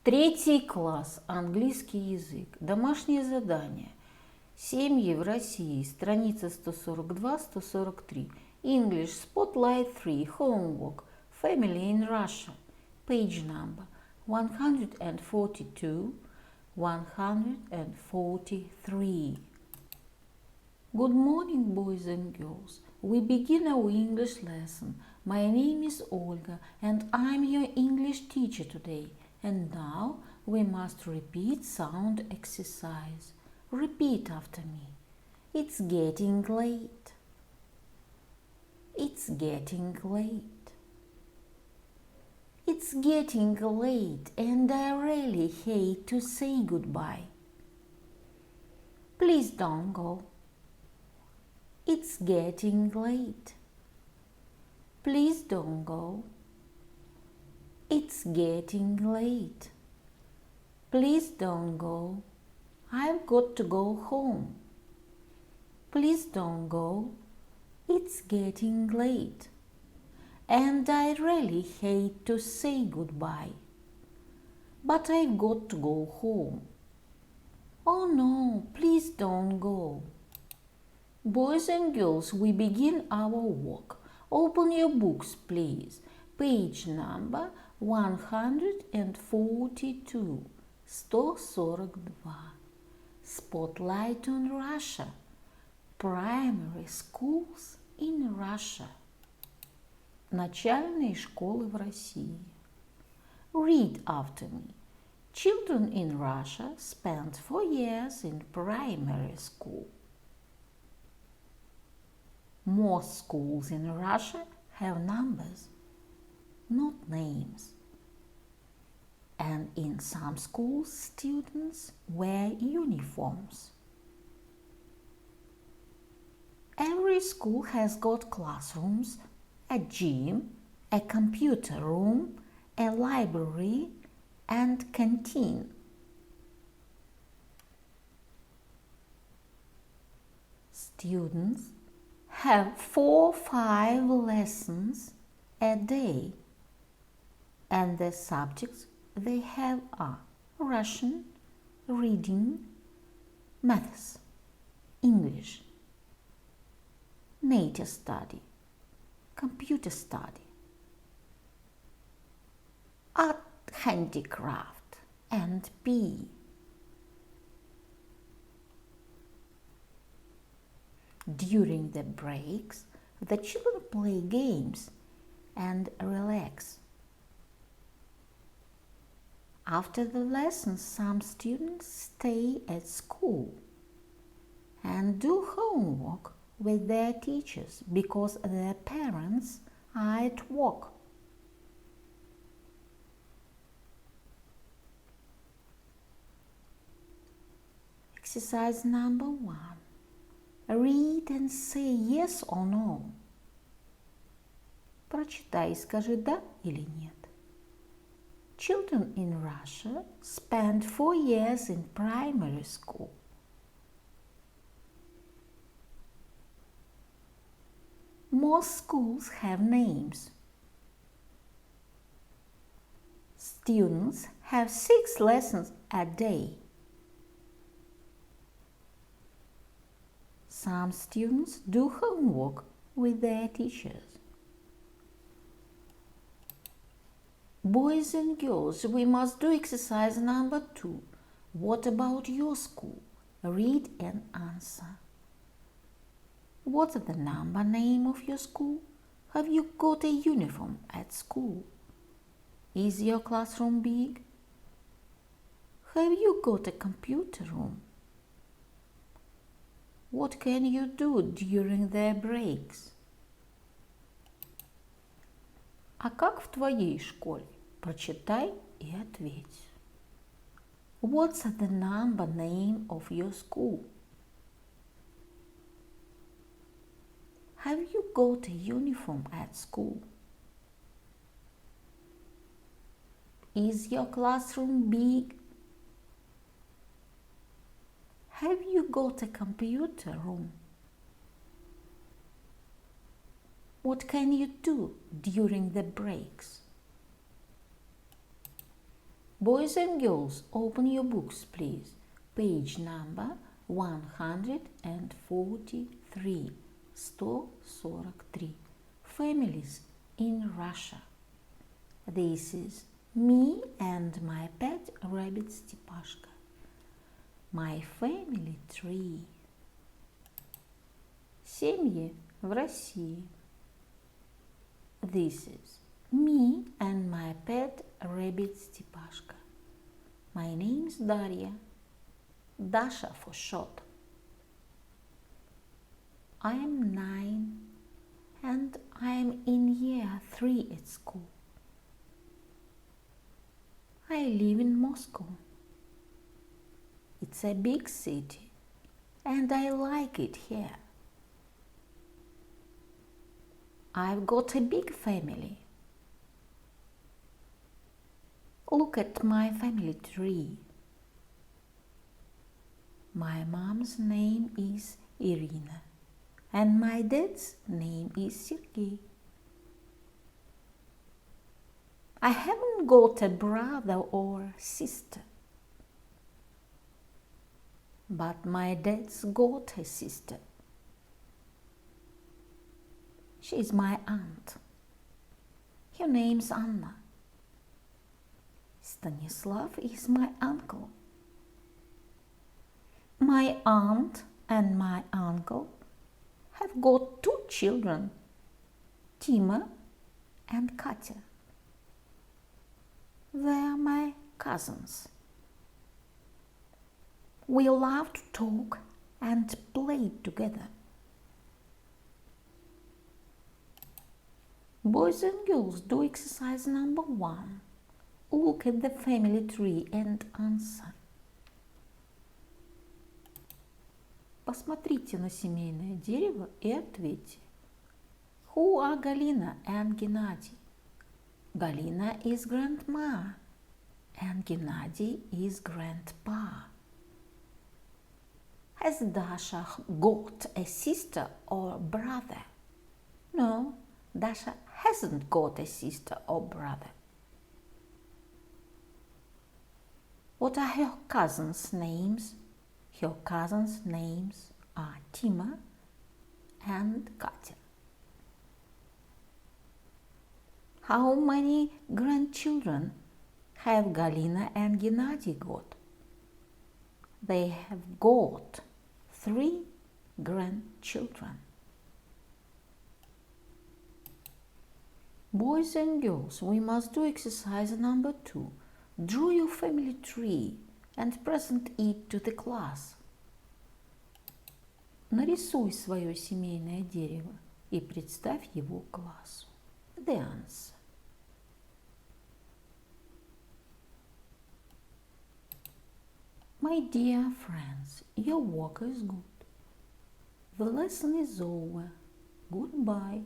Третий класс. Английский язык. Домашнее задание. Семьи в России. Страница 142-143. English Spotlight 3. Homework. Family in Russia. Page number 142, 143. Good morning, boys and girls. We begin our English lesson. My name is Olga and I'm your English teacher today. And now we must repeat sound exercise. Repeat after me. It's getting late. It's getting late. It's getting late and I really hate to say goodbye. Please don't go. It's getting late. Please don't go. It's getting late. Please don't go. I've got to go home. Please don't go. It's getting late. And I really hate to say goodbye. But I've got to go home. Oh no, please don't go. Boys and girls, we begin our work. Open your books, please. Page number 142. 142. Spotlight on Russia. Primary schools in Russia. Начальные школы в России. Read after me. Children in Russia spend 4 years in primary school. Most schools in Russia have numbers, not names. And in some schools, students wear uniforms. Every school has got classrooms, a gym, a computer room, a library, and canteen. Students have 4-5 lessons a day, and the subjects they have are Russian, reading, maths, English, nature study, computer study, art, handicraft, and PE. During the breaks, the children play games and relax. After the lessons, some students stay at school and do homework with their teachers because their parents are at work. Exercise number 1. Read and say yes or no. Прочитай и скажи да или нет. Children in Russia spend 4 years in primary school. Most schools have names. Students have 6 lessons a day. Some students do homework with their teachers. Boys and girls, we must do exercise number 2. What about your school? Read and answer. What's the number name of your school? Have you got a uniform at school? Is your classroom big? Have you got a computer room? What can you do during their breaks? А как в твоей школе? Прочитай и ответь. What's the number name of your school? Have you got a uniform at school? Is your classroom big? Have you got a computer room? What can you do during the breaks? Boys and girls, open your books, please. Page number 143. 143. Families in Russia. This is me and my pet rabbit Stepashka. My family tree. Семьи в России. This is me and my pet rabbit Stepashka. My name's Darya. Dasha for short. I am 9 and I am in year 3 at school. I live in Moscow. It's a big city and I like it here. I've got a big family. Look at my family tree. My mom's name is Irina and my dad's name is Sergey. I haven't got a brother or sister, but my dad's got a sister. She's my aunt. Her name's Anna. Stanislav is my uncle. My aunt and my uncle have got 2 children, Tima and Katya. They're my cousins. We love to talk and play together. Boys and girls, do exercise number 1. Look at the family tree and answer. Посмотрите на семейное дерево и ответьте. Who are Galina and Gennady? Galina is grandma and Gennady is grandpa. Has Dasha got a sister or brother? No, Dasha hasn't got a sister or brother. What are her cousins' names? Her cousins' names are Tima and Katya. How many grandchildren have Galina and Gennady got? They have got 3 grandchildren. Boys and girls, we must do exercise number 2. Draw your family tree and present it to the class. Нарисуй свое семейное дерево и представь его классу. The answer. My dear friends, your work is good. The lesson is over. Goodbye.